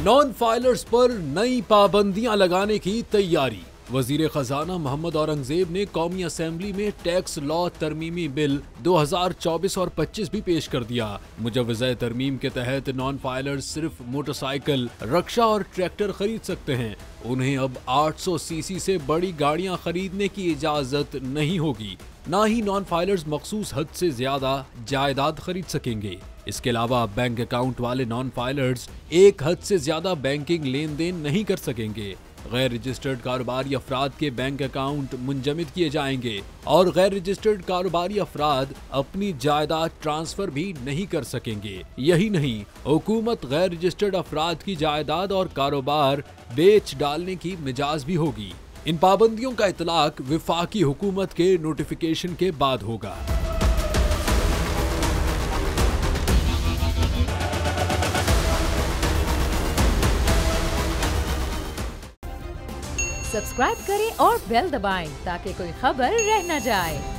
Non filers पर नई पाबंदियां लगाने की तैयारी। वजीर खजाना मोहम्मद औरंगजेब ने कौमी असेंबली में टैक्स लॉ तरमीमी बिल 2024 और 25 भी पेश कर दिया। मुजव्वज़ा तरमीम के तहत नॉन फाइलर्स सिर्फ मोटरसाइकिल, रक्षा और ट्रैक्टर खरीद सकते हैं। उन्हें अब 800 सीसी से बड़ी गाड़ियां खरीदने की इजाजत नहीं होगी। ना ही नॉन फाइलर्स मखसूस हद से ज्यादा जायदाद खरीद सकेंगे। इसके अलावा बैंक अकाउंट वाले नॉन फाइलर्स एक हद से ज्यादा बैंकिंग लेन देन नहीं कर सकेंगे। गैर रजिस्टर्ड कारोबारी अफराद के बैंक अकाउंट मुंजमद किए जाएंगे और गैर रजिस्टर्ड कारोबारी अफराद अपनी जायदाद ट्रांसफर भी नहीं कर सकेंगे। यही नहीं, हुकूमत गैर रजिस्टर्ड अफराद की जायदाद और कारोबार बेच डालने की मिजाज भी होगी। इन पाबंदियों का इतलाक विफाकी हुकूमत के नोटिफिकेशन के बाद होगा। सब्सक्राइब करें और बेल दबाएं ताकि कोई खबर रह न जाए।